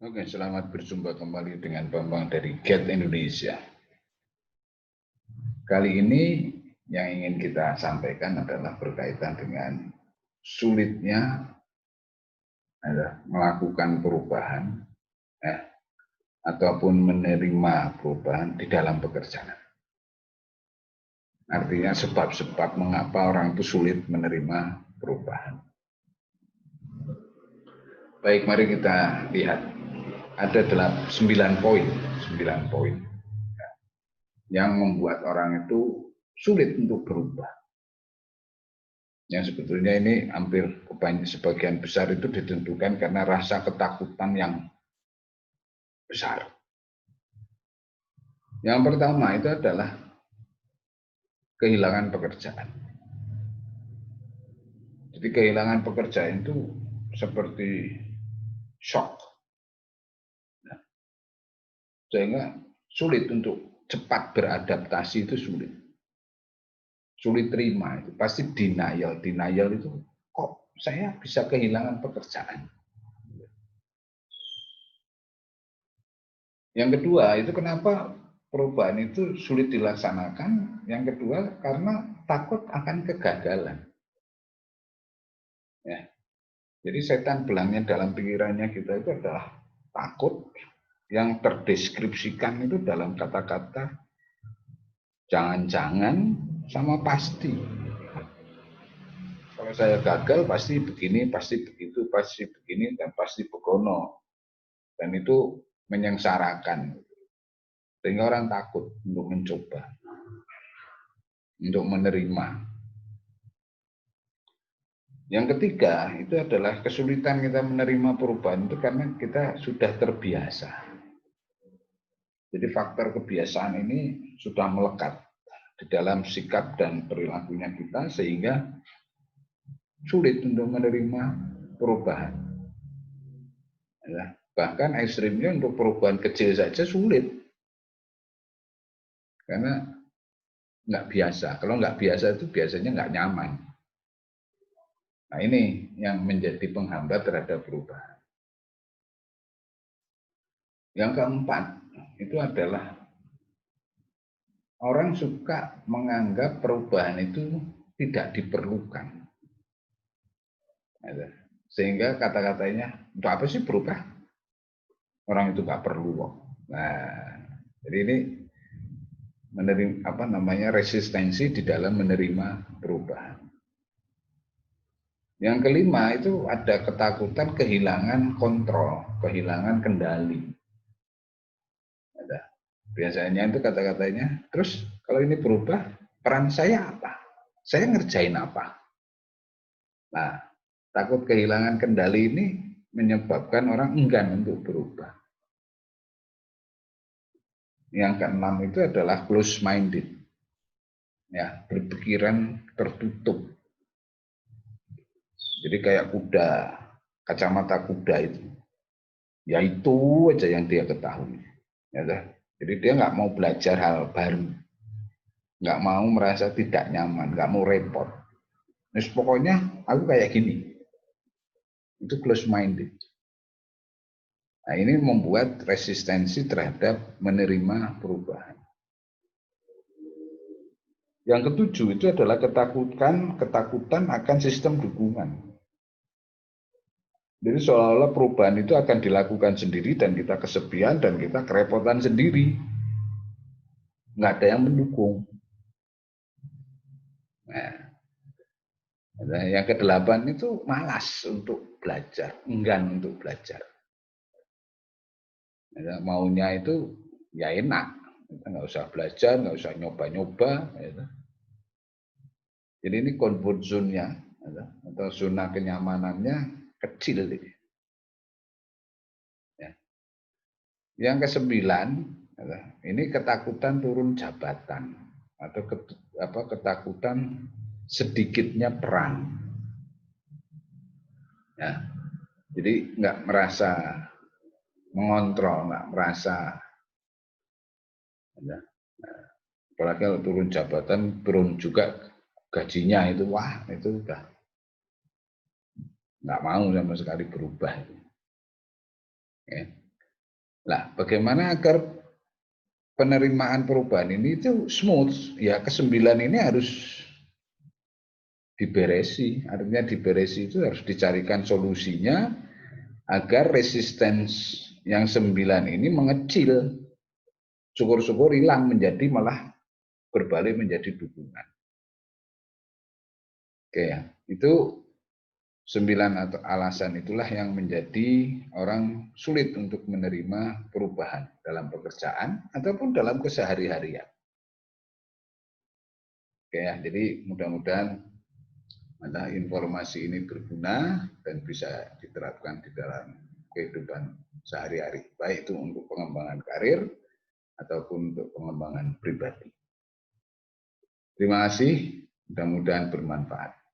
Oke, selamat berjumpa kembali dengan Bambang dari Get Indonesia. Kali ini yang ingin kita sampaikan adalah berkaitan dengan sulitnya melakukan perubahan ataupun menerima perubahan di dalam pekerjaan. Artinya sebab-sebab mengapa orang itu sulit menerima perubahan. Baik, mari kita lihat. Ada 9 poin yang membuat orang itu sulit untuk berubah. Yang sebetulnya ini hampir sebagian besar itu ditentukan karena rasa ketakutan yang besar. Yang pertama itu adalah kehilangan pekerjaan. Jadi kehilangan pekerjaan itu seperti shock. Sehingga sulit untuk cepat beradaptasi, itu sulit. Sulit terima, itu pasti denial. Denial itu kok saya bisa kehilangan pekerjaan. Yang kedua itu kenapa perubahan itu sulit dilaksanakan. Yang kedua karena takut akan kegagalan. Ya. Jadi setan belangnya dalam pikirannya kita itu adalah takut, yang terdeskripsikan itu dalam kata-kata jangan-jangan sama pasti. Kalau saya gagal pasti begini, pasti begitu, pasti begini, dan pasti begono. Dan itu menyengsarakan. Sehingga orang takut untuk mencoba, untuk menerima. Yang ketiga itu adalah kesulitan kita menerima perubahan itu karena kita sudah terbiasa. Jadi faktor kebiasaan ini sudah melekat di dalam sikap dan perilakunya kita sehingga sulit untuk menerima perubahan. Bahkan ekstrimnya untuk perubahan kecil saja sulit. Karena nggak biasa. Kalau nggak biasa itu biasanya nggak nyaman. Nah ini yang menjadi penghambat terhadap perubahan. Yang keempat itu adalah orang suka menganggap perubahan itu tidak diperlukan. Sehingga kata-katanya, untuk apa sih berubah? Orang itu nggak perlu kok. Nah, jadi ini menerima resistensi di dalam menerima perubahan. Yang kelima itu ada ketakutan kehilangan kontrol, kehilangan kendali. Biasanya itu kata-katanya, terus kalau ini berubah, peran saya apa? Saya ngerjain apa? Nah, takut kehilangan kendali ini menyebabkan orang enggan untuk berubah. Yang keenam itu adalah close minded. Ya, berpikiran tertutup. Jadi kayak kuda, kacamata kuda itu. Ya itu aja yang dia ketahui. Ya, jadi dia nggak mau belajar hal baru. Nggak mau merasa tidak nyaman, nggak mau repot. Nah, pokoknya aku kayak gini. Itu close minded. Nah, ini membuat resistensi terhadap menerima perubahan. Yang ketujuh itu adalah ketakutan akan sistem dukungan. Jadi seolah-olah perubahan itu akan dilakukan sendiri dan kita kesepian dan kita kerepotan sendiri. Nggak ada yang mendukung. Nah, yang kedelapan itu malas untuk belajar, enggan untuk belajar. Nah, maunya itu ya enak, kita nggak usah belajar, nggak usah nyoba-nyoba. Jadi ini comfort zone-nya atau zona kenyamanannya kecil. Yang kesembilan, ini ketakutan turun jabatan atau ketakutan sedikitnya peran. Ya, jadi nggak merasa mengontrol, nggak merasa. Ya, apalagi kalau turun jabatan, turun juga gajinya itu, wah itu udah nggak mau sama sekali berubah. Ya. Nah, bagaimana agar penerimaan perubahan ini itu smooth? Ya, kesembilan ini harus diberesi. Artinya diberesi itu harus dicarikan solusinya agar resistens yang 9 ini mengecil. Syukur-syukur hilang menjadi malah berbalik menjadi dukungan. Oke ya, itu 9 atau alasan itulah yang menjadi orang sulit untuk menerima perubahan dalam pekerjaan ataupun dalam kesehari-harian. Oke ya, jadi mudah-mudahan informasi ini berguna dan bisa diterapkan di dalam kehidupan sehari-hari, baik itu untuk pengembangan karir ataupun untuk pengembangan pribadi. Terima kasih, mudah-mudahan bermanfaat.